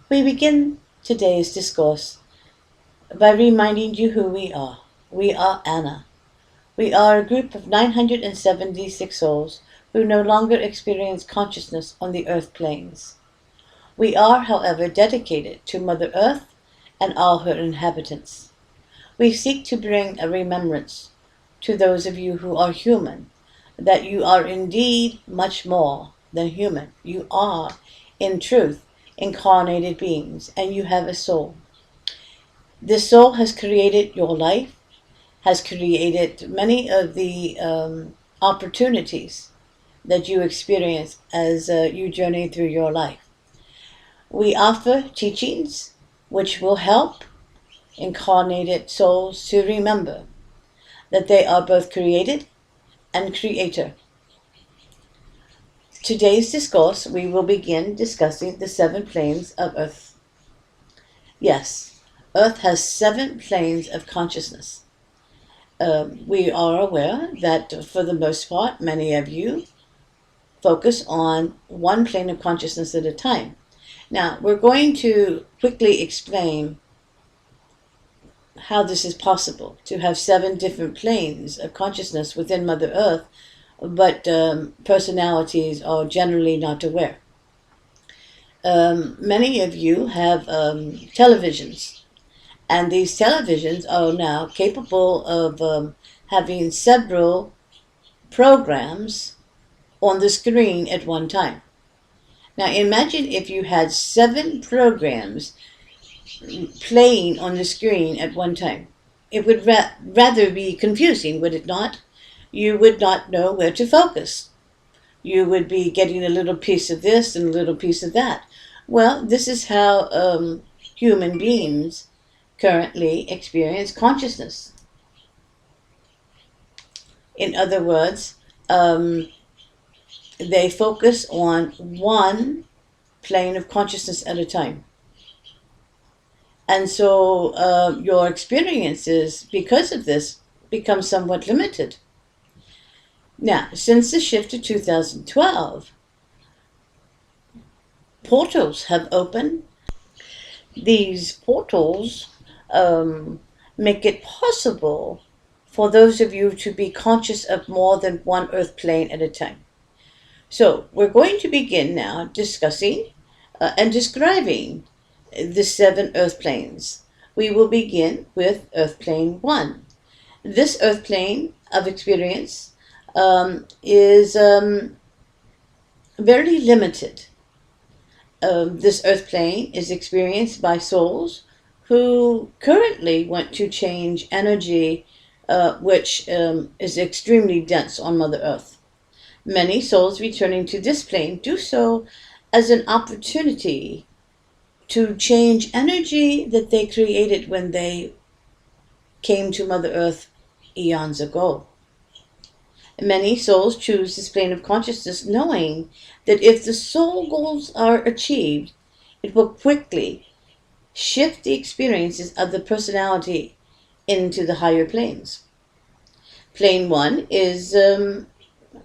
We begin today's discourse by reminding you who we are. We are Anna. We are a group of 976 souls who no longer experience consciousness on the earth planes. We are, however, dedicated to Mother Earth and all her inhabitants. We seek to bring a remembrance to those of you who are human, that you are indeed much more than human. You are, in truth, incarnated beings, and you have a soul. This soul has created your life, has created many of the opportunities that you experience as you journey through your life. We offer teachings which will help incarnated souls to remember that they are both created and creator. Today's discourse, we will begin discussing the 7 planes of Earth. Yes, Earth has 7 planes of consciousness. We are aware that for the most part, many of you focus on one plane of consciousness at a time. Now, we're going to quickly explain how this is possible, to have 7 different planes of consciousness within Mother Earth, but personalities are generally not aware. Many of you have televisions, and these televisions are now capable of having several programs on the screen at one time. Now imagine if you had 7 programs playing on the screen at one time. It would rather be confusing, would it not? You would not know where to focus. You would be getting a little piece of this and a little piece of that. Well, this is how human beings currently experience consciousness. In other words, they focus on one plane of consciousness at a time. And so your experiences, because of this, become somewhat limited. Now, since the shift to 2012, portals have opened. These portals make it possible for those of you to be conscious of more than one earth plane at a time. So we're going to begin now discussing and describing the 7 earth planes. We will begin with earth plane 1. This earth plane of experience is very limited. This earth plane is experienced by souls who currently want to change energy which is extremely dense on Mother Earth. Many souls returning to this plane do so as an opportunity to change energy that they created when they came to Mother Earth eons ago. Many souls choose this plane of consciousness knowing that if the soul goals are achieved, it will quickly shift the experiences of the personality into the higher planes. Plane 1 is,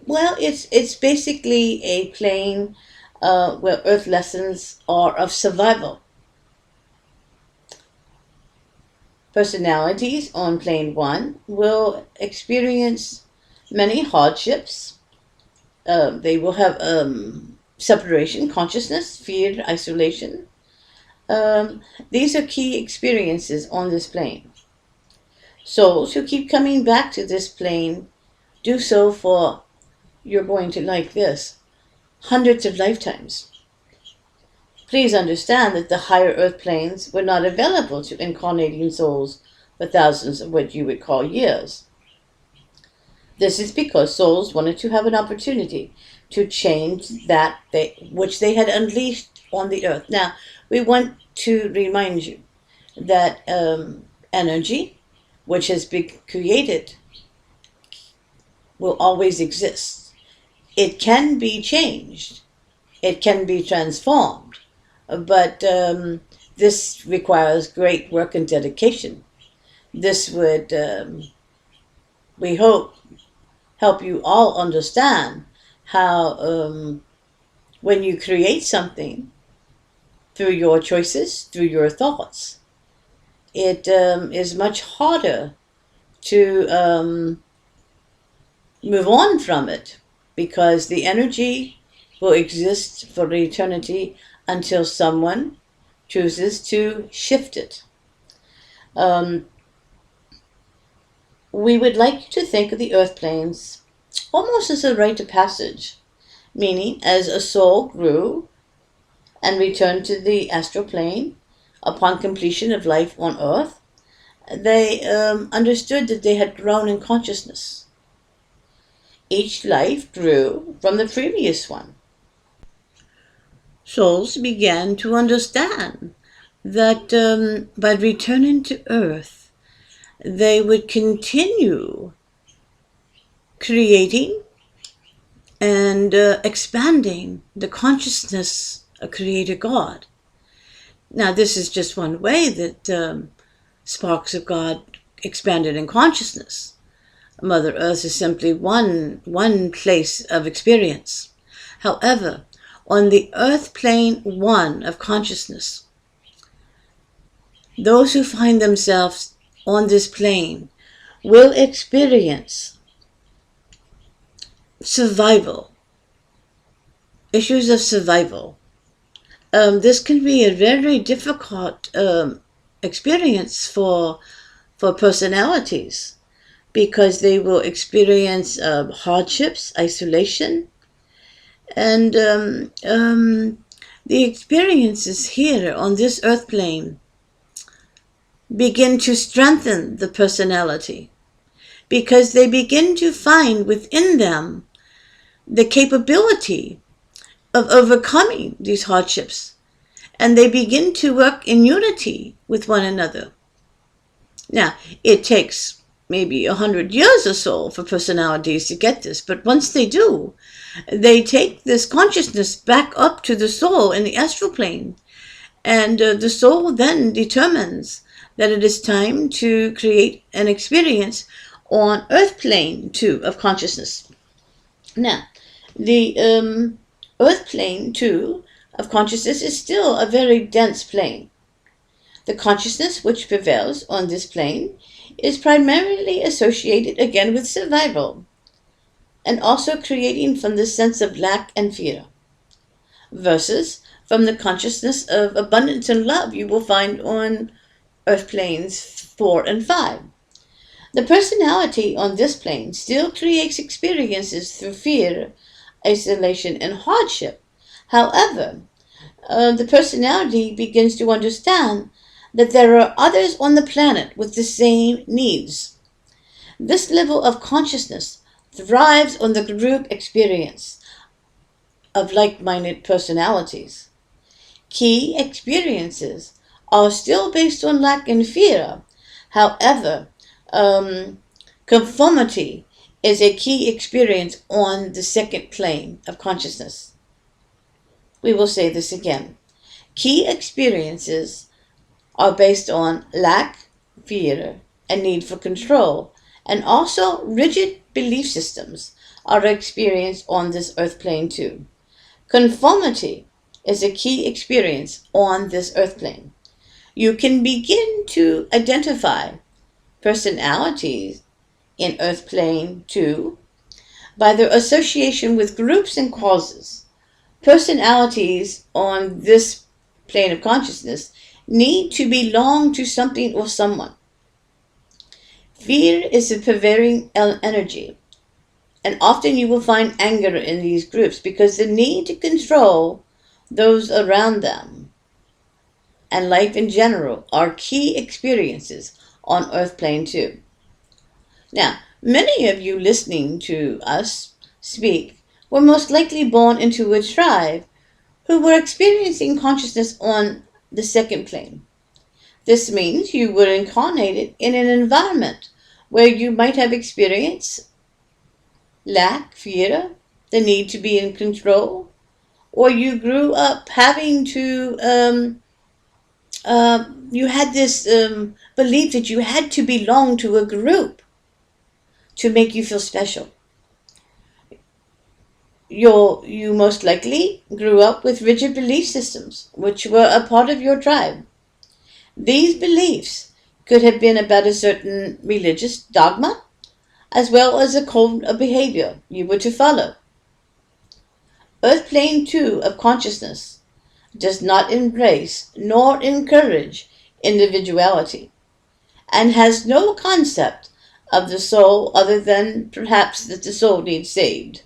it's basically a plane where Earth lessons are of survival. Personalities on plane 1 will experience many hardships. They will have separation, consciousness, fear, isolation. These are key experiences on this plane. Souls who keep coming back to this plane do so for, you're going to like this, hundreds of lifetimes. Please understand that the higher earth planes were not available to incarnating souls for thousands of what you would call years. This is because souls wanted to have an opportunity to change that which they had unleashed on the earth. Now, we want to remind you that energy, which has been created, will always exist. It can be changed. It can be transformed. But this requires great work and dedication. This would, we hope, help you all understand how when you create something, through your choices, through your thoughts. It is much harder to move on from it because the energy will exist for eternity until someone chooses to shift it. Um, we would like you to think of the earth planes almost as a rite of passage, meaning as a soul grew and returned to the astral plane upon completion of life on earth, they understood that they had grown in consciousness. Each life grew from the previous one. Souls began to understand that by returning to earth, they would continue creating and expanding the consciousness of Creator God. Now, this is just one way that sparks of God expanded in consciousness. Mother Earth is simply one place of experience. However, on the earth plane one of consciousness, those who find themselves on this plane will experience survival, issues of survival. This can be a very difficult experience for personalities because they will experience hardships, isolation, and the experiences here on this earth plane begin to strengthen the personality because they begin to find within them the capability of overcoming these hardships, and they begin to work in unity with one another. Now, it takes maybe 100 years or so for personalities to get this, but once they do, they take this consciousness back up to the soul in the astral plane, and the soul then determines that it is time to create an experience on earth plane 2 of consciousness. Now, the earth plane 2 of consciousness is still a very dense plane. The consciousness which prevails on this plane is primarily associated again with survival and also creating from the sense of lack and fear, versus from the consciousness of abundance and love you will find on earth planes 4 and 5. The personality on this plane still creates experiences through fear, isolation, and hardship. However, the personality begins to understand that there are others on the planet with the same needs. This level of consciousness thrives on the group experience of like-minded personalities. Key experiences are still based on lack and fear. However, conformity is a key experience on the second plane of consciousness. We will say this again. Key experiences are based on lack, fear, and need for control, and also rigid belief systems are experienced on this earth plane too. Conformity is a key experience on this earth plane. You can begin to identify personalities in earth plane 2 by their association with groups and causes. Personalities on this plane of consciousness need to belong to something or someone. Fear is a prevailing energy, and often you will find anger in these groups because the need to control those around them and life in general are key experiences on earth plane 2. Now, many of you listening to us speak were most likely born into a tribe who were experiencing consciousness on the second plane. This means you were incarnated in an environment where you might have experienced lack, fear, the need to be in control, or you grew up having to, you had this belief that you had to belong to a group to make you feel special. You most likely grew up with rigid belief systems, which were a part of your tribe. These beliefs could have been about a certain religious dogma, as well as a code of behavior you were to follow. Earth Plane 2 of consciousness does not embrace nor encourage individuality, and has no concept of the soul other than perhaps that the soul needs saved.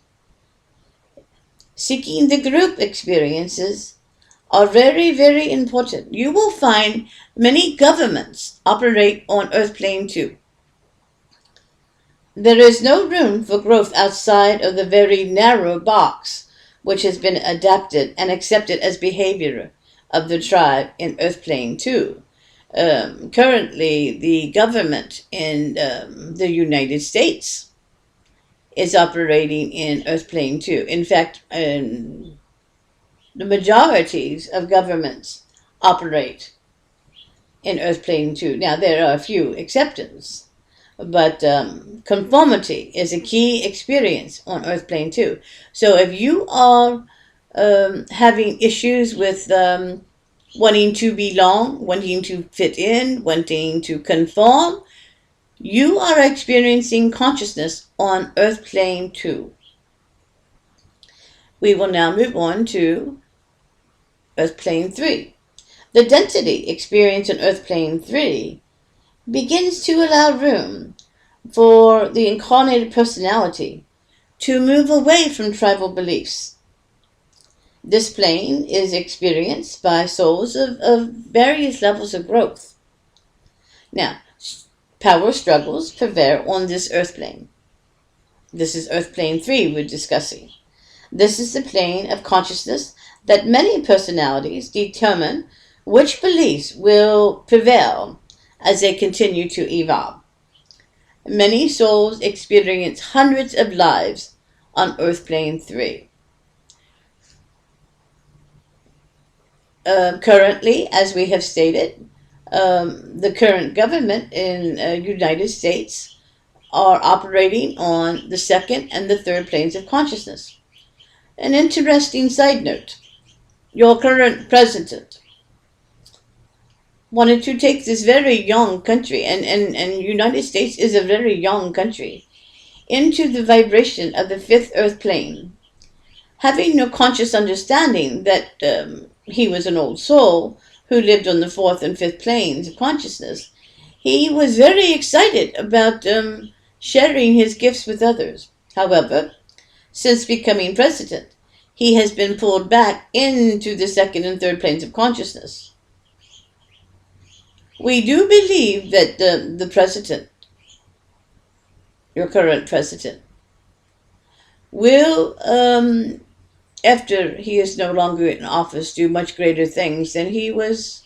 Seeking the group experiences are very, very important. You will find many governments operate on Earth Plane 2. There is no room for growth outside of the very narrow box which has been adapted and accepted as behavior of the tribe in Earth Plane 2. Currently, the government in the United States is operating in Earth Plane 2. In fact, the majorities of governments operate in Earth Plane 2. Now, there are a few exceptions, but conformity is a key experience on Earth Plane 2. So if you are having issues with wanting to belong, wanting to fit in, wanting to conform, you are experiencing consciousness on Earth Plane 2. We will now move on to Earth Plane 3. The density experience on Earth Plane 3 begins to allow room for the incarnated personality to move away from tribal beliefs. This plane is experienced by souls of various levels of growth. Now, power struggles prevail on this Earth plane. This is Earth Plane 3 we're discussing. This is the plane of consciousness that many personalities determine which beliefs will prevail as they continue to evolve. Many souls experience hundreds of lives on Earth Plane 3. Currently, as we have stated, the current government in United States are operating on the second and the third planes of consciousness. An interesting side note, your current president wanted to take this very young country, and United States is a very young country, into the vibration of the fifth earth plane. Having no conscious understanding that he was an old soul who lived on the fourth and fifth planes of consciousness, he was very excited about sharing his gifts with others. However, since becoming president, he has been pulled back into the second and third planes of consciousness. We do believe that the president, your current president, will, after he is no longer in office, do much greater things than he was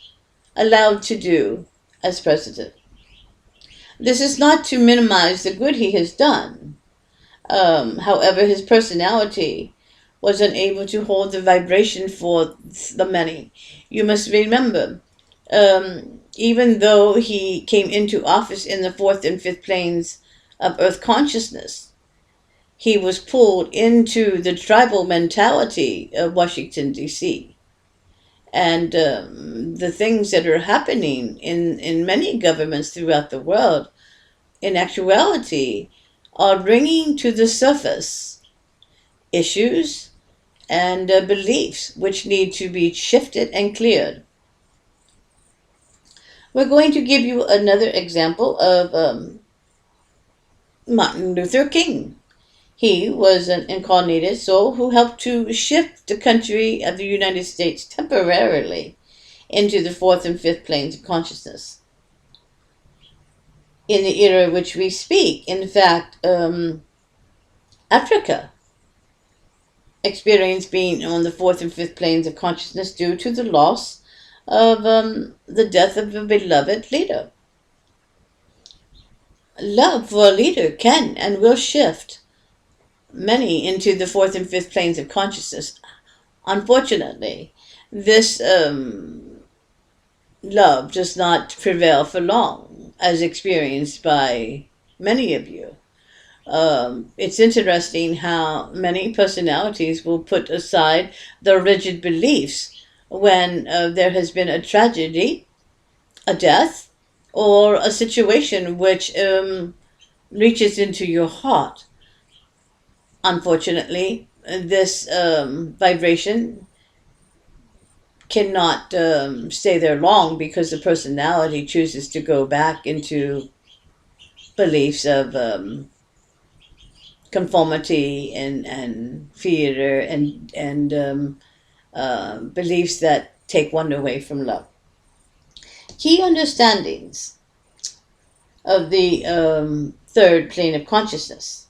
allowed to do as president. This is not to minimize the good he has done. However, his personality was unable to hold the vibration for the many. You must remember, even though he came into office in the fourth and fifth planes of earth consciousness, he was pulled into the tribal mentality of Washington, D.C. And the things that are happening in many governments throughout the world, in actuality, are bringing to the surface issues and beliefs which need to be shifted and cleared. We're going to give you another example of Martin Luther King. He was an incarnated soul who helped to shift the country of the United States temporarily into the fourth and fifth planes of consciousness. In the era which we speak, in fact, Africa experienced being on the fourth and fifth planes of consciousness due to the loss of the death of a beloved leader. Love for a leader can and will shift many into the fourth and fifth planes of consciousness. Unfortunately, this love does not prevail for long, as experienced by many of you. It's interesting how many personalities will put aside their rigid beliefs when there has been a tragedy, a death, or a situation which reaches into your heart. Unfortunately, this vibration cannot stay there long because the personality chooses to go back into beliefs of conformity and fear and beliefs that take one away from love. Key understandings of the third plane of consciousness.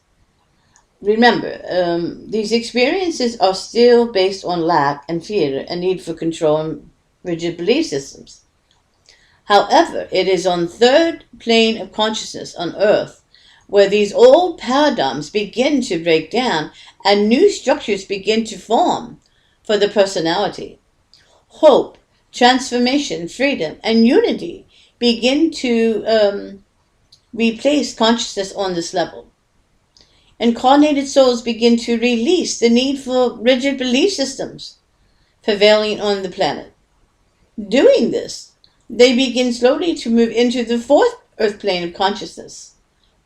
Remember, these experiences are still based on lack and fear and need for control and rigid belief systems. However, it is on third plane of consciousness on earth where these old paradigms begin to break down and new structures begin to form for the personality. Hope, transformation, freedom, and unity begin to replace consciousness on this level. Incarnated souls begin to release the need for rigid belief systems prevailing on the planet. Doing this, they begin slowly to move into the fourth earth plane of consciousness.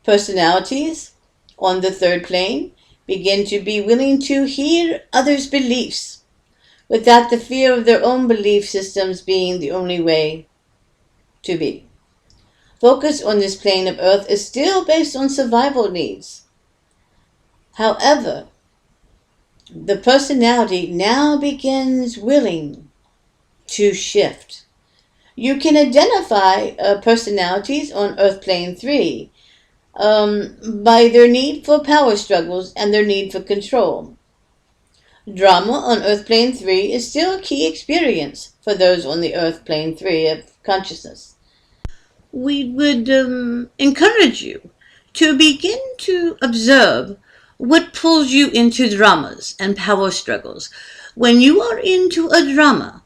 Personalities on the third plane begin to be willing to hear others' beliefs without the fear of their own belief systems being the only way to be. Focus on this plane of earth is still based on survival needs. However, the personality now begins willing to shift. You can identify personalities on Earth Plane 3 by their need for power struggles and their need for control. Drama on Earth Plane 3 is still a key experience for those on the Earth Plane 3 of consciousness. We would encourage you to begin to observe what pulls you into dramas and power struggles. When you are into a drama,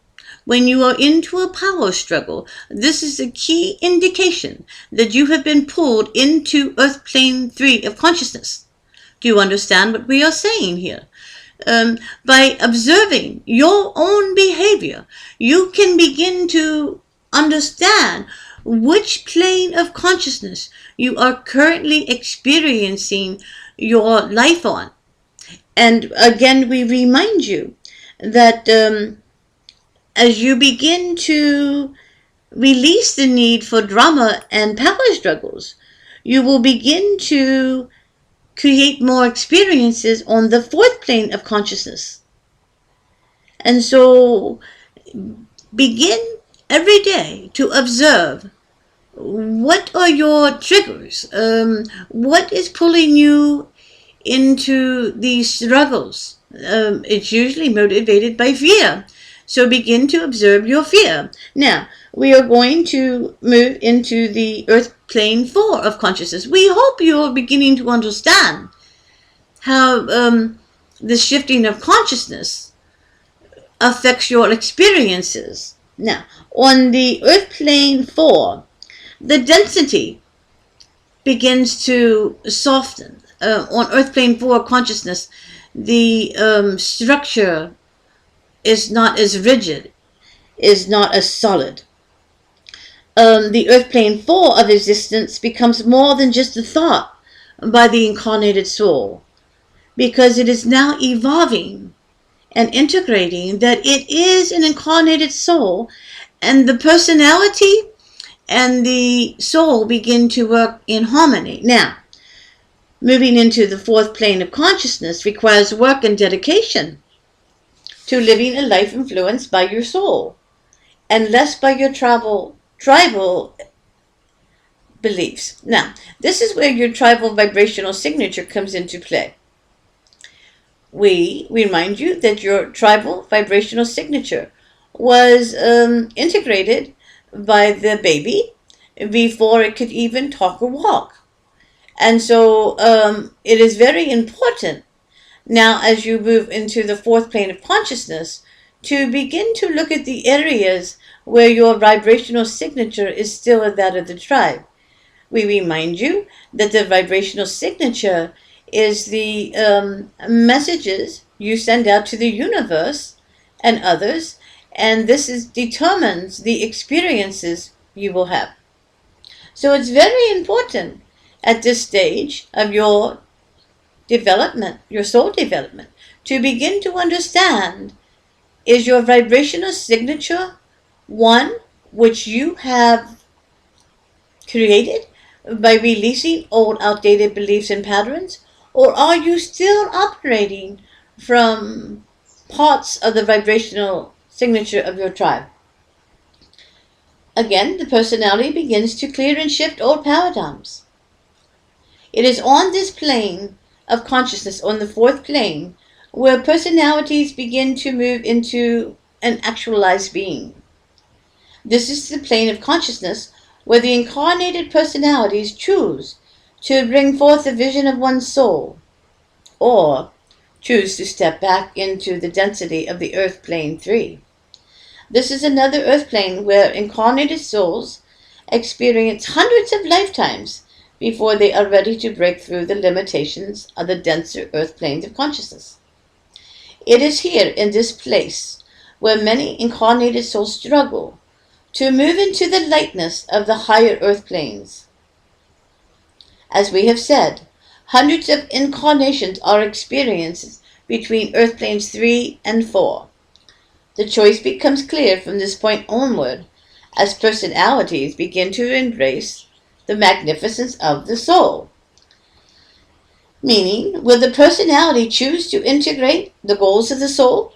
when you are into a power struggle, this is a key indication that you have been pulled into Earth Plane 3 of consciousness. Do you understand what we are saying here? By observing your own behavior, you can begin to understand which plane of consciousness you are currently experiencing your life on. And again, we remind you that as you begin to release the need for drama and power struggles, you will begin to create more experiences on the fourth plane of consciousness. And so begin every day to observe what are your triggers, what is pulling you into these struggles. It's usually motivated by fear. So begin to observe your fear. Now, we are going to move into the Earth Plane 4 of consciousness. We hope you're beginning to understand how the shifting of consciousness affects your experiences. Now, on the Earth Plane 4, the density begins to soften. On Earth Plane 4 consciousness, the structure is not as rigid, is not as solid. The Earth Plane 4 of existence becomes more than just a thought by the incarnated soul, because it is now evolving and integrating that it is an incarnated soul, and the personality and the soul begin to work in harmony. Now, moving into the fourth plane of consciousness requires work and dedication to living a life influenced by your soul and less by your tribal beliefs. Now, this is where your tribal vibrational signature comes into play. We remind you that your tribal vibrational signature was integrated by the baby before it could even talk or walk. And so it is very important now, as you move into the fourth plane of consciousness, to begin to look at the areas where your vibrational signature is still that of the tribe. We remind you that the vibrational signature is the messages you send out to the universe and others, and determines the experiences you will have. So it's very important at this stage of your development, your soul development, to begin to understand, is your vibrational signature one which you have created by releasing old outdated beliefs and patterns, or are you still operating from parts of the vibrational signature of your tribe? Again, the personality begins to clear and shift old paradigms. It is on this plane of consciousness, on the fourth plane, where personalities begin to move into an actualized being. This is the plane of consciousness where the incarnated personalities choose to bring forth the vision of one's soul, or choose to step back into the density of the earth plane 3. This is another earth plane where incarnated souls experience hundreds of lifetimes before they are ready to break through the limitations of the denser earth planes of consciousness. It is here, in this place, where many incarnated souls struggle to move into the lightness of the higher earth planes. As we have said, hundreds of incarnations are experiences between earth planes 3 and 4. The choice becomes clear from this point onward as personalities begin to embrace the magnificence of the soul. Meaning, will the personality choose to integrate the goals of the soul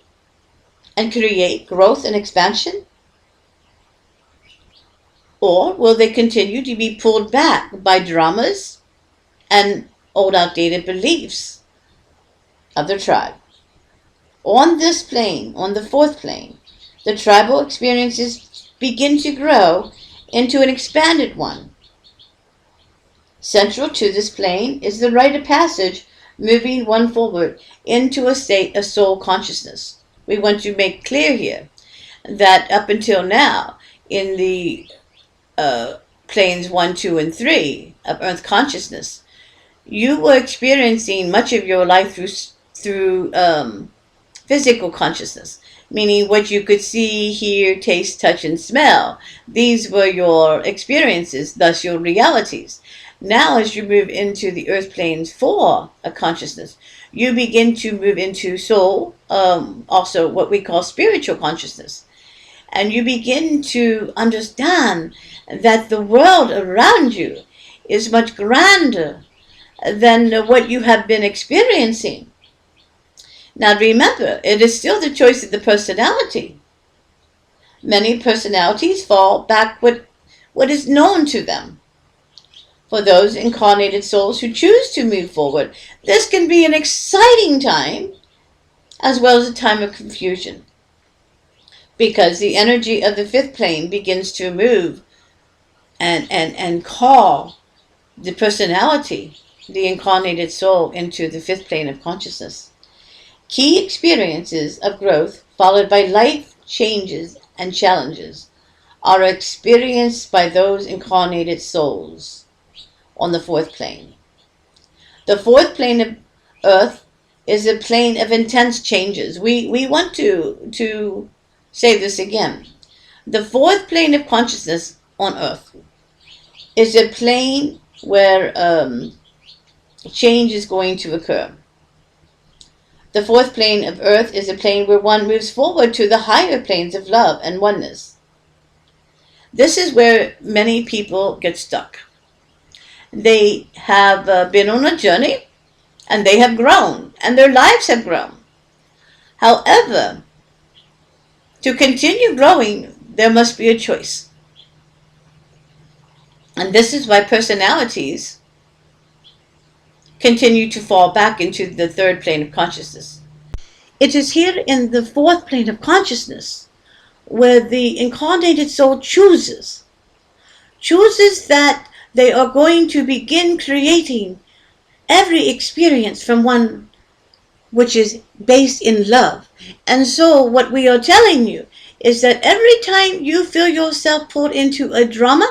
and create growth and expansion? Or will they continue to be pulled back by dramas and old outdated beliefs of the tribe? On this plane, on the fourth plane, the tribal experiences begin to grow into an expanded one. Central to this plane is the rite of passage, moving one forward into a state of soul consciousness. We want to make clear here that up until now, in the planes 1, 2, and 3 of earth consciousness, you were experiencing much of your life through physical consciousness, meaning what you could see, hear, taste, touch, and smell. These were your experiences, thus your realities. Now, as you move into the earth planes 4 of consciousness, you begin to move into soul, also what we call spiritual consciousness. And you begin to understand that the world around you is much grander than what you have been experiencing. Now remember, it is still the choice of the personality. Many personalities fall back with what is known to them. For those incarnated souls who choose to move forward, this can be an exciting time as well as a time of confusion, because the energy of the fifth plane begins to move and call the personality, the incarnated soul, into the fifth plane of consciousness. Key experiences of growth followed by life changes and challenges are experienced by those incarnated souls on the fourth plane. The fourth plane of earth is a plane of intense changes. We want to say this again. The fourth plane of consciousness on earth is a plane where change is going to occur. The fourth plane of earth is a plane where one moves forward to the higher planes of love and oneness. This is where many people get stuck. They have been on a journey, and they have grown, and their lives have grown. However, to continue growing, there must be a choice. And this is why personalities continue to fall back into the third plane of consciousness. It is here in the fourth plane of consciousness where the incarnated soul chooses that they are going to begin creating every experience from one which is based in love. And so what we are telling you is that every time you feel yourself pulled into a drama,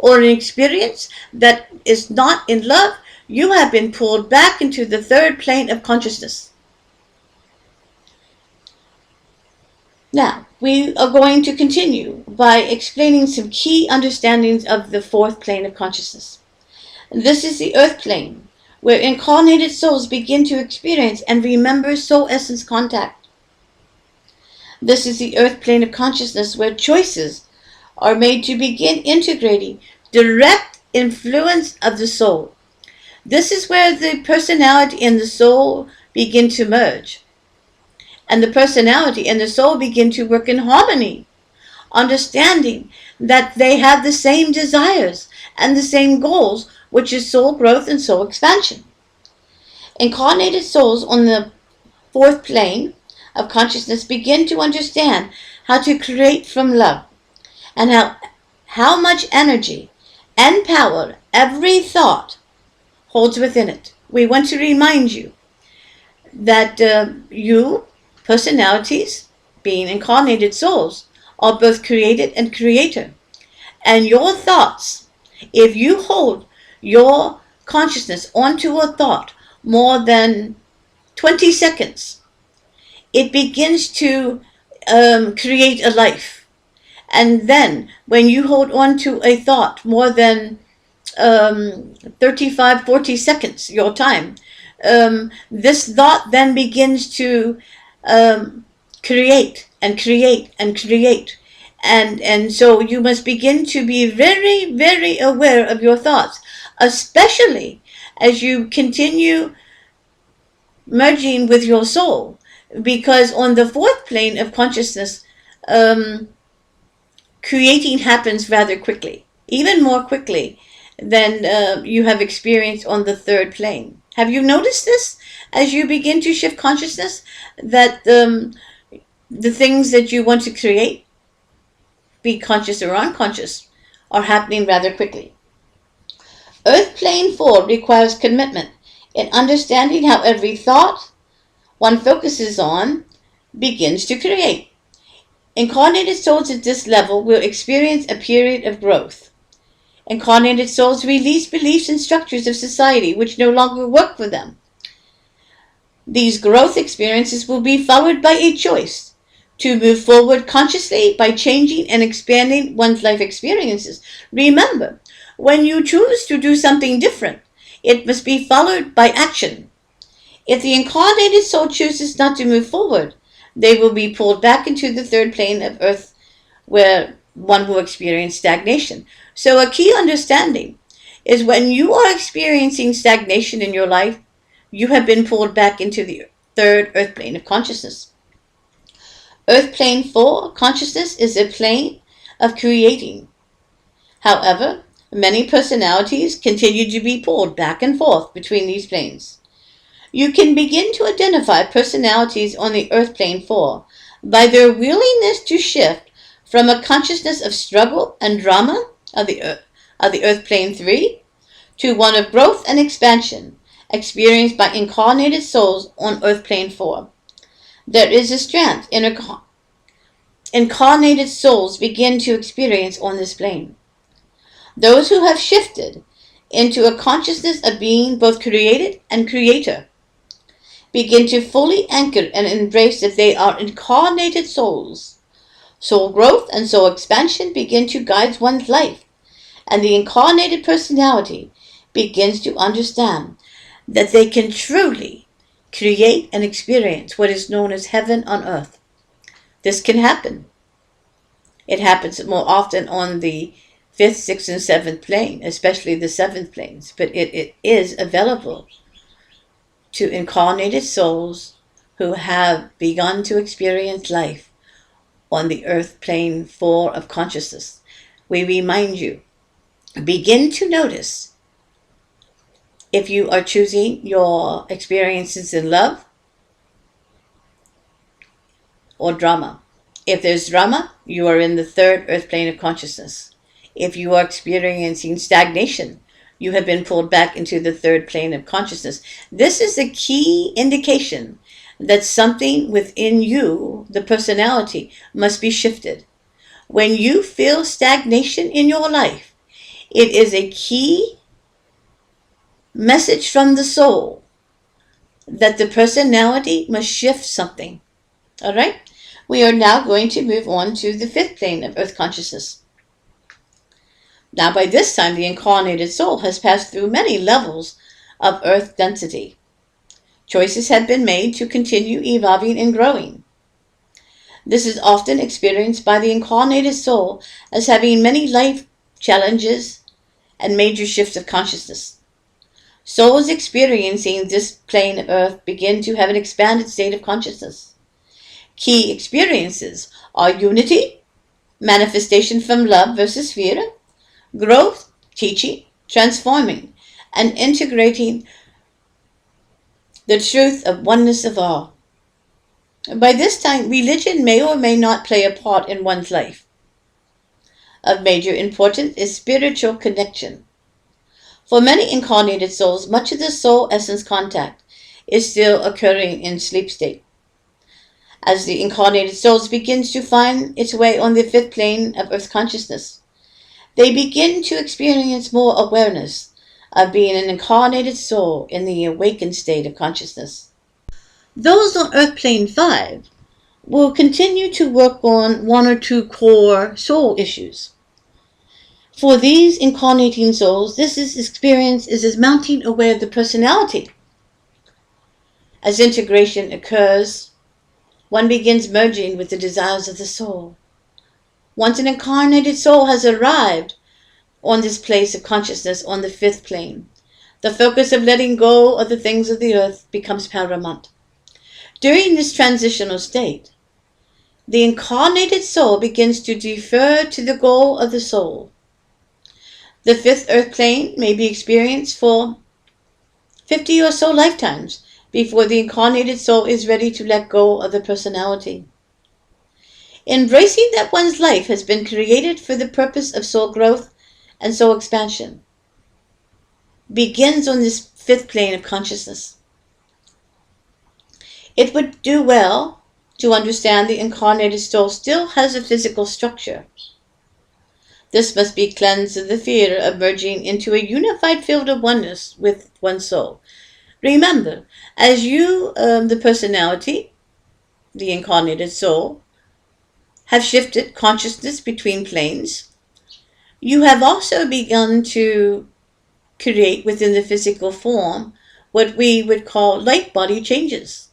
or an experience that is not in love, you have been pulled back into the third plane of consciousness. Now, we are going to continue by explaining some key understandings of the fourth plane of consciousness. This is the earth plane, where incarnated souls begin to experience and remember soul essence contact. This is the earth plane of consciousness, where choices are made to begin integrating direct influence of the soul. This is where the personality and the soul begin to merge, and the personality and the soul begin to work in harmony, understanding that they have the same desires and the same goals, which is soul growth and soul expansion. Incarnated souls on the fourth plane of consciousness begin to understand how to create from love, and how much energy and power every thought holds within it. We want to remind you that you, personalities, being incarnated souls, are both created and creator. And your thoughts, if you hold your consciousness onto a thought more than 20 seconds, it begins to create a life. And then when you hold on to a thought more than 35, 40 seconds, your time, this thought then begins to create and create and create. And so you must begin to be very, very aware of your thoughts, especially as you continue merging with your soul. Because on the fourth plane of consciousness, creating happens rather quickly, even more quickly than you have experienced on the third plane. Have you noticed this as you begin to shift consciousness, that the things that you want to create, be conscious or unconscious, are happening rather quickly? Earth plane 4 requires commitment in understanding how every thought one focuses on begins to create. Incarnated souls at this level will experience a period of growth. Incarnated souls release beliefs and structures of society which no longer work for them. These growth experiences will be followed by a choice to move forward consciously by changing and expanding one's life experiences. Remember, when you choose to do something different, it must be followed by action. If the incarnated soul chooses not to move forward, they will be pulled back into the third plane of earth, where one will experience stagnation. So a key understanding is, when you are experiencing stagnation in your life, you have been pulled back into the third earth plane of consciousness. Earth plane 4 consciousness is a plane of creating. However, many personalities continue to be pulled back and forth between these planes. You can begin to identify personalities on the earth plane 4 by their willingness to shift from a consciousness of struggle and drama of the earth plane 3 to one of growth and expansion experienced by incarnated souls on earth plane 4. There is a strength incarnated souls begin to experience on this plane. Those who have shifted into a consciousness of being both created and creator begin to fully anchor and embrace that they are incarnated souls. Soul growth and soul expansion begin to guide one's life, and the incarnated personality begins to understand that they can truly create and experience what is known as heaven on earth. This can happen. It happens more often on the 5th, 6th, and 7th plane, especially the 7th planes, but it is available to incarnated souls who have begun to experience life on the earth plane 4 of consciousness. We remind you, begin to notice if you are choosing your experiences in love or drama. If there's drama, you are in the third earth plane of consciousness. If you are experiencing stagnation, you have been pulled back into the third plane of consciousness. This is a key indication that something within you, the personality, must be shifted. When you feel stagnation in your life, It is a key message from the soul that the personality must shift something. All right? We are now going to move on to the fifth plane of earth consciousness. Now, by this time, the incarnated soul has passed through many levels of earth density. Choices have been made to continue evolving and growing. This is often experienced by the incarnated soul as having many life challenges and major shifts of consciousness. Souls experiencing this plane of earth begin to have an expanded state of consciousness. Key experiences are unity, manifestation from love versus fear, growth, teaching, transforming, and integrating the truth of oneness of all. By this time, religion may or may not play a part in one's life. Of major importance is spiritual connection. For many incarnated souls, much of the soul essence contact is still occurring in sleep state. As the incarnated souls begins to find its way on the fifth plane of earth consciousness, they begin to experience more awareness of being an incarnated soul in the awakened state of consciousness. Those on earth plane 5 will continue to work on one or two core soul issues. For these incarnating souls, this experience is as mounting aware of the personality. As integration occurs, one begins merging with the desires of the soul. Once an incarnated soul has arrived on this place of consciousness on the fifth plane, the focus of letting go of the things of the earth becomes paramount. During this transitional state, the incarnated soul begins to defer to the goal of the soul. The fifth earth plane may be experienced for 50 or so lifetimes before the incarnated soul is ready to let go of the personality. Embracing that one's life has been created for the purpose of soul growth and soul expansion begins on this fifth plane of consciousness. It would do well to understand the incarnated soul still has a physical structure. This must be cleansed of the fear of merging into a unified field of oneness with one's soul. Remember, as you, the personality, the incarnated soul, have shifted consciousness between planes, you have also begun to create within the physical form what we would call light body changes.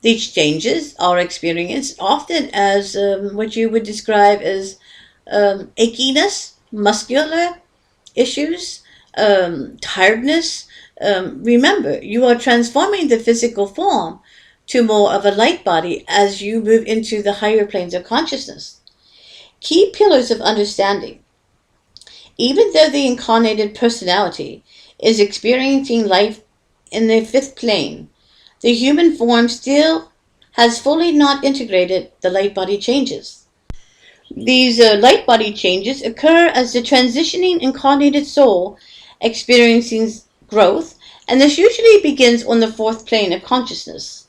These changes are experienced often as what you would describe as achiness, muscular issues, tiredness. Remember, you are transforming the physical form to more of a light body as you move into the higher planes of consciousness. Key pillars of understanding. Even though the incarnated personality is experiencing life in the fifth plane, the human form still has fully not integrated the light body changes. These light body changes occur as the transitioning incarnated soul experiences growth, and this usually begins on the fourth plane of consciousness.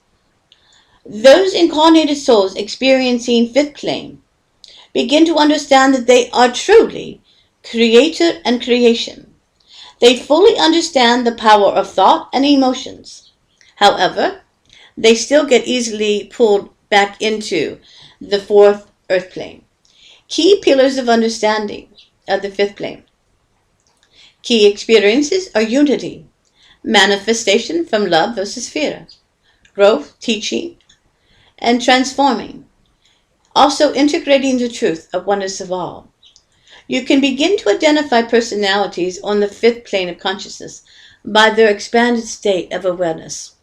Those incarnated souls experiencing fifth plane begin to understand that they are truly creator and creation. They fully understand the power of thought and emotions. However, they still get easily pulled back into the fourth earth plane. Key pillars of understanding of the fifth plane. Key experiences are unity, manifestation from love versus fear, growth, teaching, and transforming. Also integrating the truth of oneness of all. You can begin to identify personalities on the fifth plane of consciousness by their expanded state of awareness.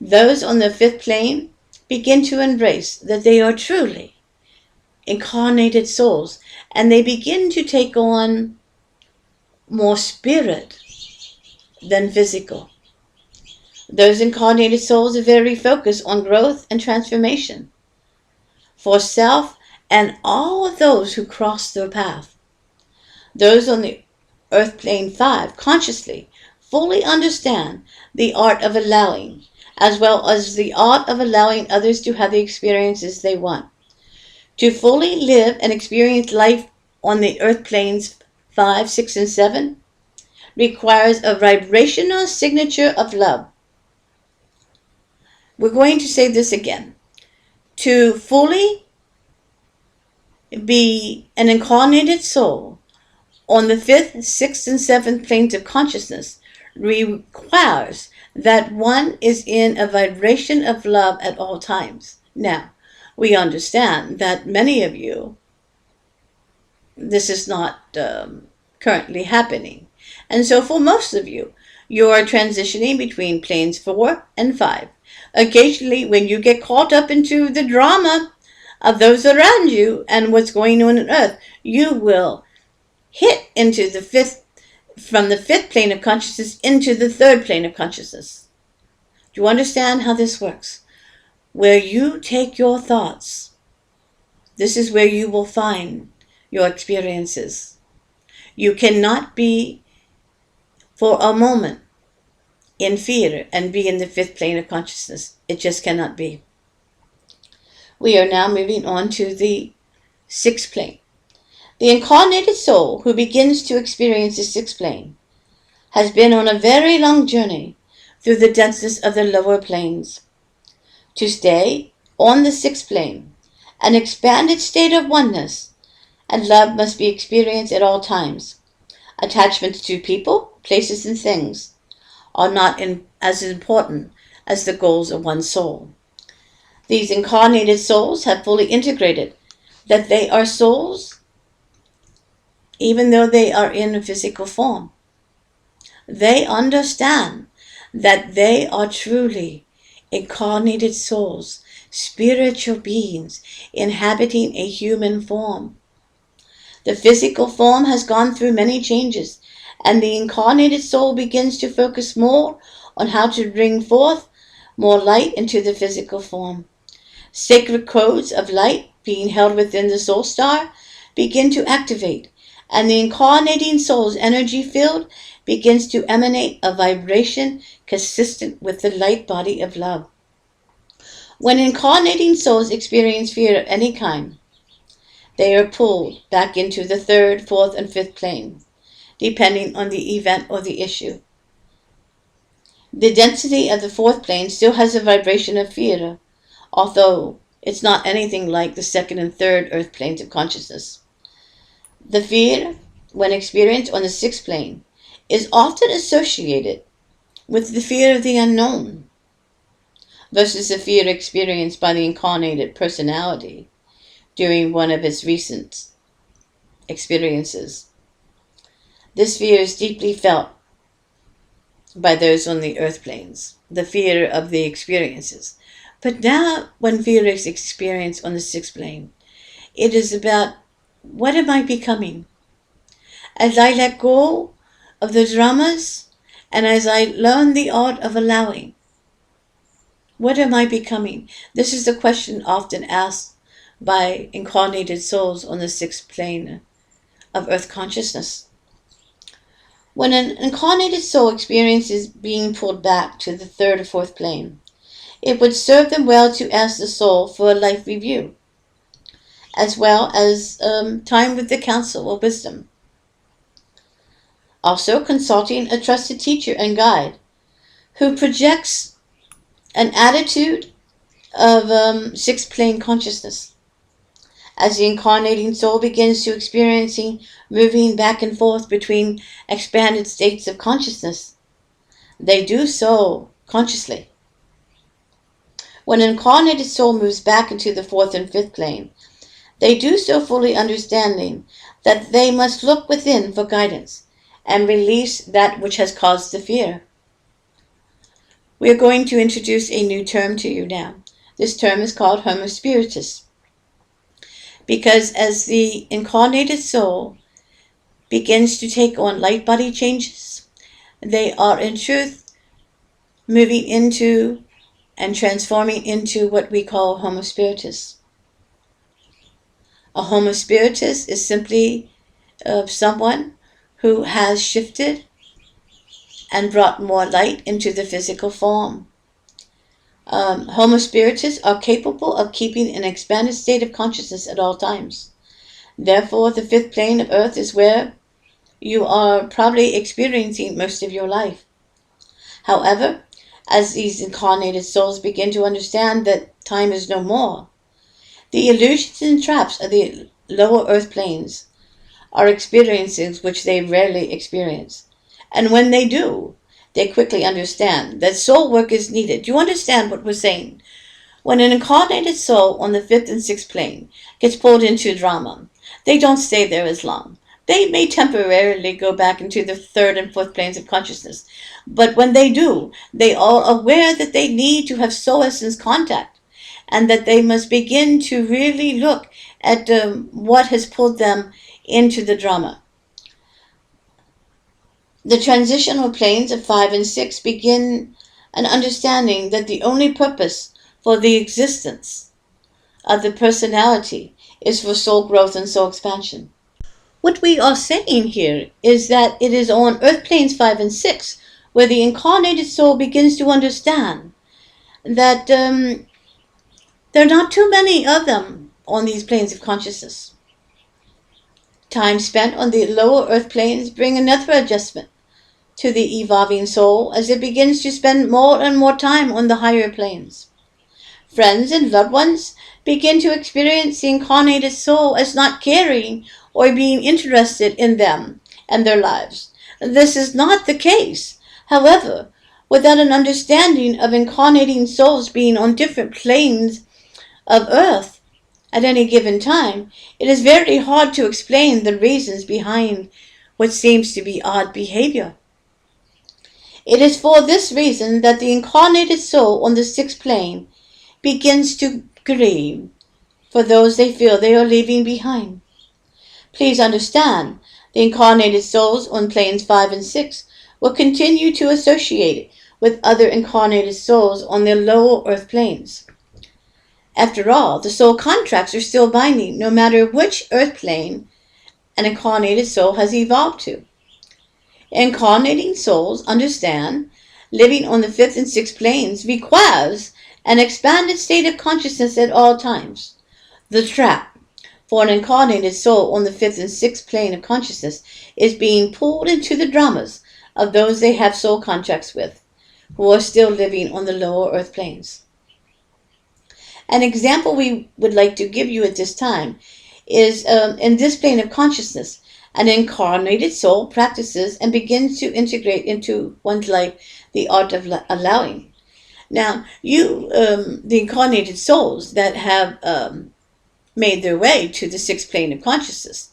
Those on the fifth plane begin to embrace that they are truly incarnated souls, and they begin to take on more spirit than physical. Those incarnated souls are very focused on growth and transformation for self and all of those who cross their path. Those on the earth plane 5 consciously fully understand the art of allowing, as well as the art of allowing others to have the experiences they want. To fully live and experience life on the earth planes 5, 6, and 7 requires a vibrational signature of love. We're going to say this again. To fully be an incarnated soul on the 5th, 6th, and 7th planes of consciousness requires that one is in a vibration of love at all times. Now, we understand that many of you, this is not currently happening. And so for most of you, you are transitioning between planes 4 and 5. Occasionally, when you get caught up into the drama of those around you and what's going on Earth, you will hit into the 5th, from the 5th plane of consciousness into the 3rd plane of consciousness. Do you understand how this works? Where you take your thoughts, this is where you will find your experiences. You cannot be for a moment in fear and be in the 5th plane of consciousness. It just cannot be. We are now moving on to the 6th plane. The incarnated soul who begins to experience the 6th plane has been on a very long journey through the denseness of the lower planes. To stay on the 6th plane, an expanded state of oneness and love must be experienced at all times. Attachments to people, places, and things are not as important as the goals of one's soul. These incarnated souls have fully integrated that they are souls even though they are in a physical form. They understand that they are truly incarnated souls, spiritual beings inhabiting a human form. The physical form has gone through many changes, and the incarnated soul begins to focus more on how to bring forth more light into the physical form. Sacred codes of light being held within the soul star begin to activate, and the incarnating soul's energy field begins to emanate a vibration consistent with the light body of love. When incarnating souls experience fear of any kind, they are pulled back into the 3rd, 4th, and 5th plane, depending on the event or the issue. The density of the 4th plane still has a vibration of fear, although it's not anything like the 2nd and 3rd earth planes of consciousness. The fear, when experienced on the 6th plane, is often associated with the fear of the unknown versus the fear experienced by the incarnated personality during one of its recent experiences. This fear is deeply felt by those on the earth planes, the fear of the experiences. But now, when fear is experienced on the 6th plane, it is about, what am I becoming? As I let go of the dramas and as I learn the art of allowing, what am I becoming? This is the question often asked by incarnated souls on the 6th plane of earth consciousness. When an incarnated soul experiences being pulled back to the 3rd or 4th plane, it would serve them well to ask the soul for a life review, as well as time with the counsel of wisdom. Also, consulting a trusted teacher and guide who projects an attitude of 6th plane consciousness. As the incarnating soul begins to experiencing moving back and forth between expanded states of consciousness, they do so consciously. When an incarnated soul moves back into the 4th and 5th plane, they do so fully understanding that they must look within for guidance and release that which has caused the fear. We are going to introduce a new term to you now. This term is called Homo Spiritus, because as the incarnated soul begins to take on light body changes, they are in truth moving into and transforming into what we call Homo Spiritus. A Homo Spiritus is simply someone who has shifted and brought more light into the physical form. Homo Spiritus are capable of keeping an expanded state of consciousness at all times. Therefore, the 5th plane of earth is where you are probably experiencing most of your life. However, as these incarnated souls begin to understand that time is no more, the illusions and traps of the lower earth planes are experiences which they rarely experience. And when they do, they quickly understand that soul work is needed. Do you understand what we're saying? When an incarnated soul on the fifth and sixth plane gets pulled into drama, they don't stay there as long. They may temporarily go back into the third and fourth planes of consciousness, but when they do, they are aware that they need to have soul essence contact, and that they must begin to really look at what has pulled them into the drama. The transitional planes of 5 and 6 begin an understanding that the only purpose for the existence of the personality is for soul growth and soul expansion. What we are saying here is that it is on earth planes 5 and 6 where the incarnated soul begins to understand that there are not too many of them on these planes of consciousness. Time spent on the lower earth planes bring another adjustment to the evolving soul as it begins to spend more and more time on the higher planes. Friends and loved ones begin to experience the incarnated soul as not caring or being interested in them and their lives. This is not the case. However, without an understanding of incarnating souls being on different planes of earth at any given time, it is very hard to explain the reasons behind what seems to be odd behavior. It is for this reason that the incarnated soul on the sixth plane begins to grieve for those they feel they are leaving behind. Please understand, the incarnated souls on planes 5 and 6 will continue to associate it with other incarnated souls on their lower earth planes. After all, the soul contracts are still binding no matter which earth plane an incarnated soul has evolved to. Incarnating souls understand living on the fifth and sixth planes requires an expanded state of consciousness at all times. The trap for an incarnated soul on the fifth and sixth plane of consciousness is being pulled into the dramas of those they have soul contracts with, who are still living on the lower earth planes. An example we would like to give you at this time is in this plane of consciousness, an incarnated soul practices and begins to integrate into one's life the art of allowing. Now, the incarnated souls that have made their way to the sixth plane of consciousness,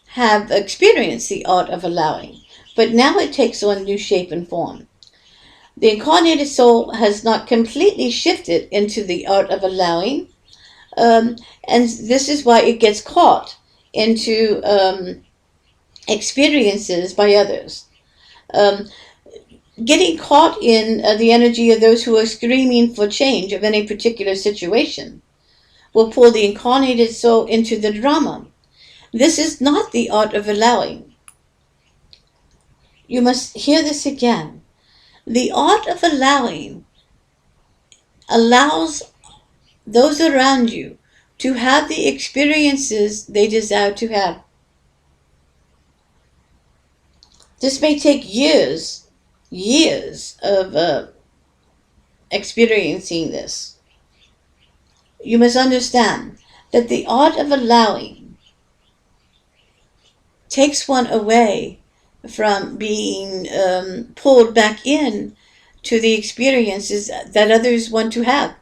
have experienced the art of allowing, but now it takes on new shape and form. The incarnated soul has not completely shifted into the art of allowing, and this is why it gets caught into experiences by others. Getting caught in the energy of those who are screaming for change of any particular situation will pull the incarnated soul into the drama. This is not the art of allowing. You must hear this again. The art of allowing allows those around you to have the experiences they desire to have. This may take years of experiencing this. You must understand that the art of allowing takes one away from being pulled back in to the experiences that others want to have.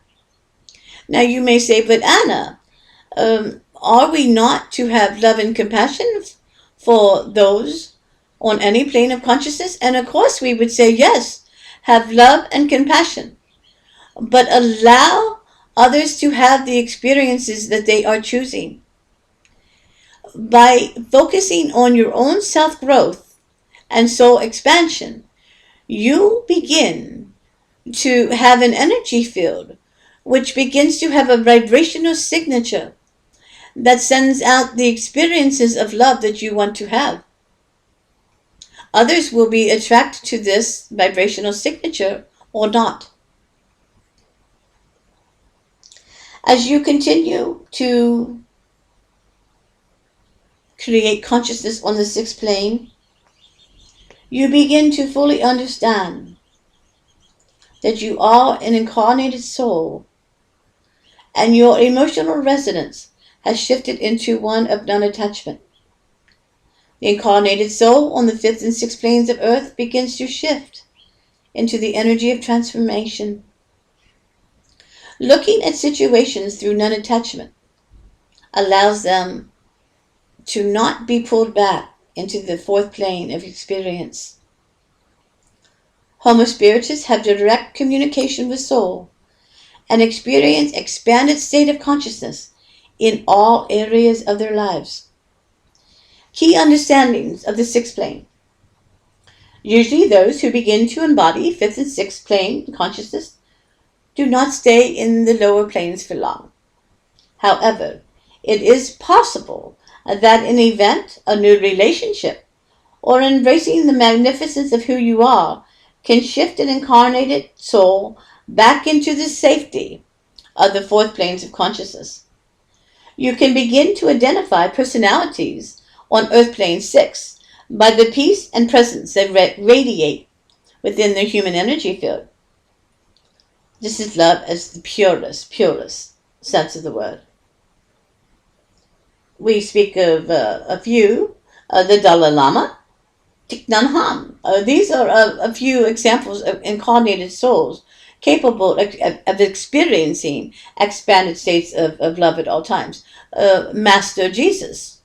Now you may say, but Anna, are we not to have love and compassion for those on any plane of consciousness? And of course we would say, yes, have love and compassion, but allow others to have the experiences that they are choosing. By focusing on your own self-growth and soul expansion, you begin to have an energy field which begins to have a vibrational signature that sends out the experiences of love that you want to have. Others will be attracted to this vibrational signature or not. As you continue to create consciousness on the sixth plane, you begin to fully understand that you are an incarnated soul, and your emotional resonance has shifted into one of non-attachment. The incarnated soul on the fifth and sixth planes of earth begins to shift into the energy of transformation. Looking at situations through non-attachment allows them to not be pulled back into the fourth plane of experience. Homo spiritus have direct communication with soul and experience expanded state of consciousness in all areas of their lives. Key understandings of the sixth plane. Usually those who begin to embody fifth and sixth plane consciousness do not stay in the lower planes for long. However, it is possible that an event, a new relationship, or embracing the magnificence of who you are can shift an incarnated soul back into the safety of the fourth planes of consciousness. You can begin to identify personalities on Earth Plane 6 by the peace and presence that radiate within their human energy field. This is love as the purest sense of the word. We speak of a few, the Dalai Lama, Thich Nhat Hanh. These are a few examples of incarnated souls capable of experiencing expanded states of love at all times. Master Jesus,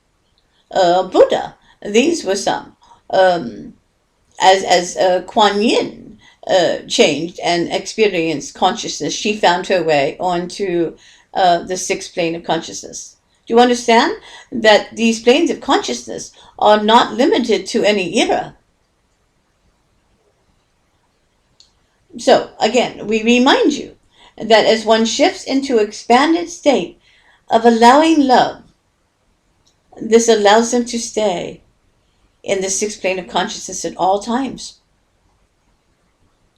Buddha, these were some. As Kuan Yin changed and experienced consciousness, she found her way onto the sixth plane of consciousness. Do you understand that these planes of consciousness are not limited to any era? So, again, we remind you that as one shifts into an expanded state of allowing love, this allows them to stay in the sixth plane of consciousness at all times.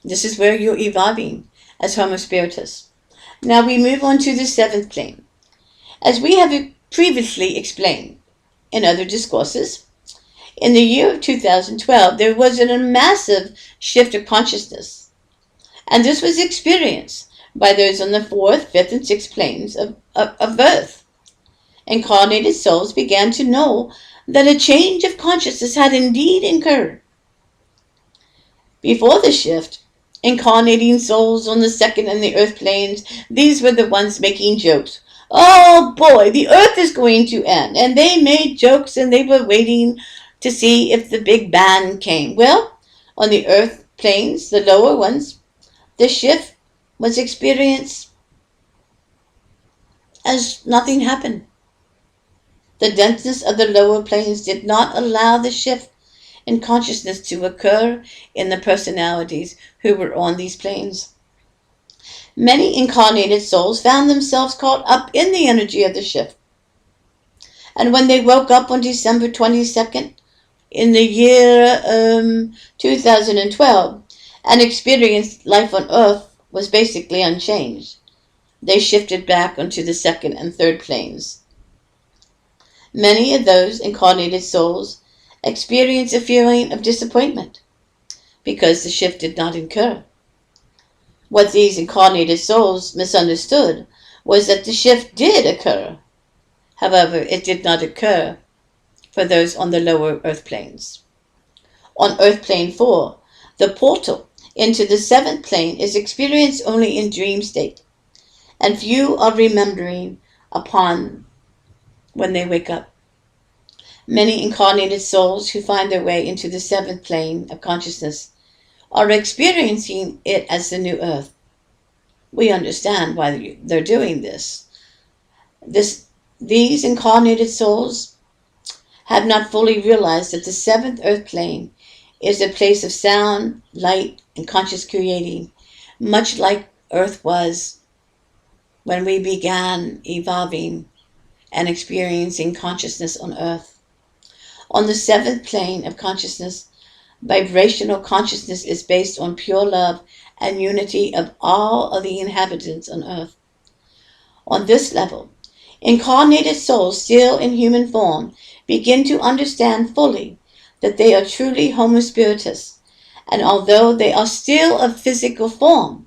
This is where you're evolving as Homo Spiritus. Now we move on to the seventh plane. As we have previously explained in other discourses, in the year of 2012, there was a massive shift of consciousness. And this was experienced by those on the fourth, fifth, and sixth planes of Earth. Incarnated souls began to know that a change of consciousness had indeed occurred. Before the shift, incarnating souls on the second and the earth planes, these were the ones making jokes. Oh boy, the earth is going to end. And they made jokes and they were waiting to see if the big bang came. Well, on the earth planes, the lower ones, the shift was experienced as nothing happened. The denseness of the lower planes did not allow the shift in consciousness to occur in the personalities who were on these planes. Many incarnated souls found themselves caught up in the energy of the shift. And when they woke up on December 22nd in the year 2012 and experienced life on Earth was basically unchanged, they shifted back onto the second and third planes. Many of those incarnated souls experience a feeling of disappointment because the shift did not occur. What these incarnated souls misunderstood was that the shift did occur. However, it did not occur for those on the lower earth planes. On Earth Plane 4, the portal into the seventh plane is experienced only in dream state, and few are remembering upon when they wake up. Many incarnated souls who find their way into the seventh plane of consciousness are experiencing it as the new earth. We understand why they're doing this. These incarnated souls have not fully realized that the seventh earth plane is a place of sound, light, and conscious creating, much like earth was when we began evolving and experiencing consciousness on earth. On the seventh plane of consciousness, vibrational consciousness is based on pure love and unity of all of the inhabitants on earth. On this level, incarnated souls still in human form begin to understand fully that they are truly Homo spiritus, and although they are still of physical form,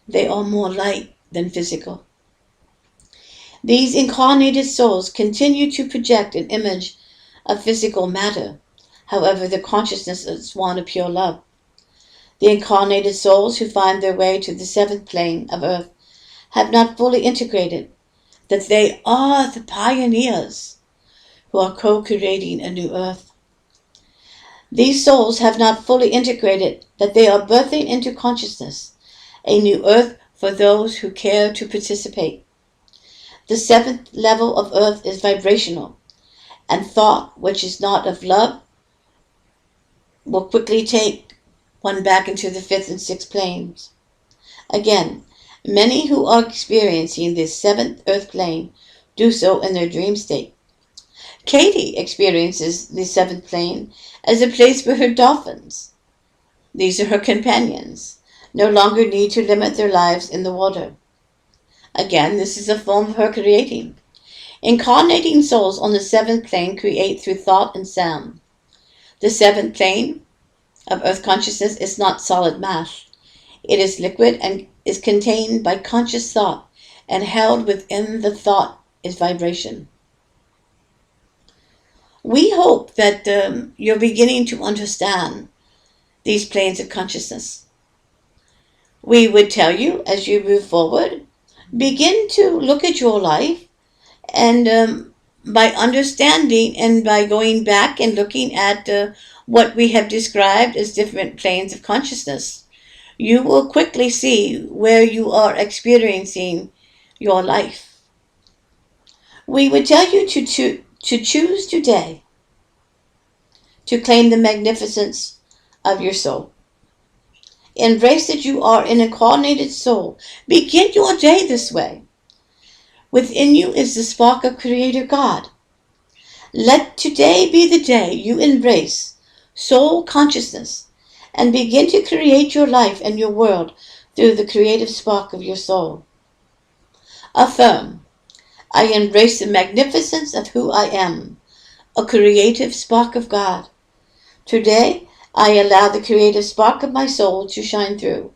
they are more light than physical. These incarnated souls continue to project an image of physical matter. However, the consciousness is one of pure love. The incarnated souls who find their way to the seventh plane of earth have not fully integrated that they are the pioneers who are co-creating a new earth. These souls have not fully integrated that they are birthing into consciousness a new earth for those who care to participate. The seventh level of earth is vibrational, and thought which is not of love will quickly take one back into the fifth and sixth planes. Again, many who are experiencing this seventh earth plane do so in their dream state. Katie experiences the seventh plane as a place where her dolphins, these are her companions, no longer need to limit their lives in the water. Again, this is a form of her creating. Incarnating souls on the seventh plane create through thought and sound. The seventh plane of earth consciousness is not solid mass. It is liquid and is contained by conscious thought, and held within the thought is vibration. We hope that you're beginning to understand these planes of consciousness. We would tell you, as you move forward, begin to look at your life, and by understanding and by going back and looking at what we have described as different planes of consciousness, you will quickly see where you are experiencing your life. We would tell you to choose today to claim the magnificence of your soul. Embrace that you are an incarnated soul. Begin your day this way. Within you is the spark of Creator God. Let today be the day you embrace soul consciousness and begin to create your life and your world through the creative spark of your soul. Affirm, I embrace the magnificence of who I am, a creative spark of God. Today, I allow the creative spark of my soul to shine through.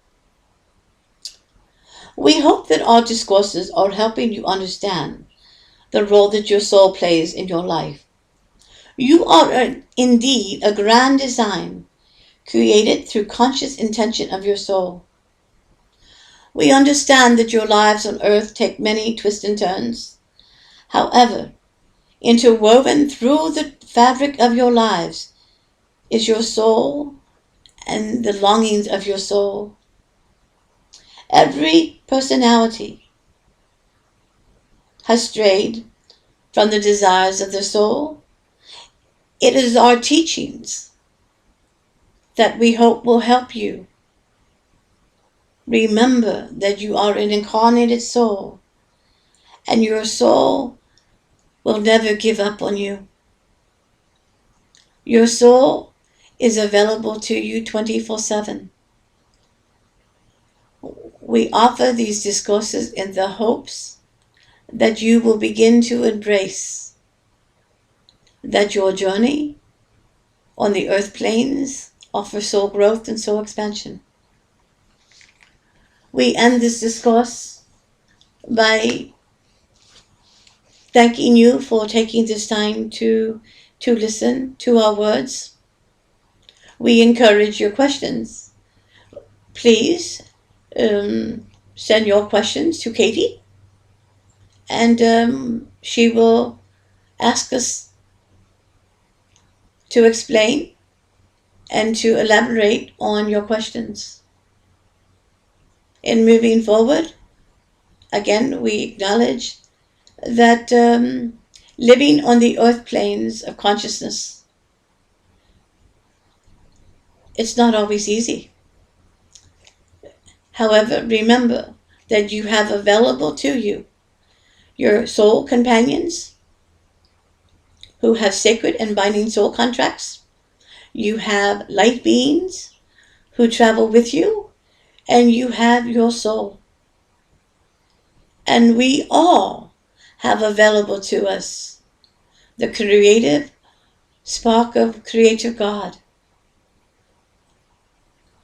We hope that our discourses are helping you understand the role that your soul plays in your life. You are indeed a grand design created through conscious intention of your soul. We understand that your lives on earth take many twists and turns. However, interwoven through the fabric of your lives is your soul and the longings of your soul. Every personality has strayed from the desires of the soul. It is our teachings that we hope will help you. Remember that you are an incarnated soul, and your soul will never give up on you. Your soul is available to you 24/7. We offer these discourses in the hopes that you will begin to embrace that your journey on the earth planes offers soul growth and soul expansion. We end this discourse by thanking you for taking this time to listen to our words. We encourage your questions. Please send your questions to Katie, and she will ask us to explain and to elaborate on your questions. In moving forward, again, we acknowledge that living on the earth planes of consciousness, it's not always easy. However, remember that you have available to you your soul companions who have sacred and binding soul contracts. You have light beings who travel with you, and you have your soul. And we all have available to us the creative spark of creator God.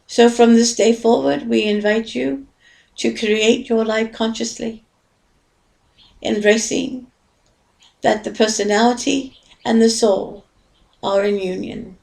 So from this day forward, we invite you to create your life consciously, embracing that the personality and the soul are in union.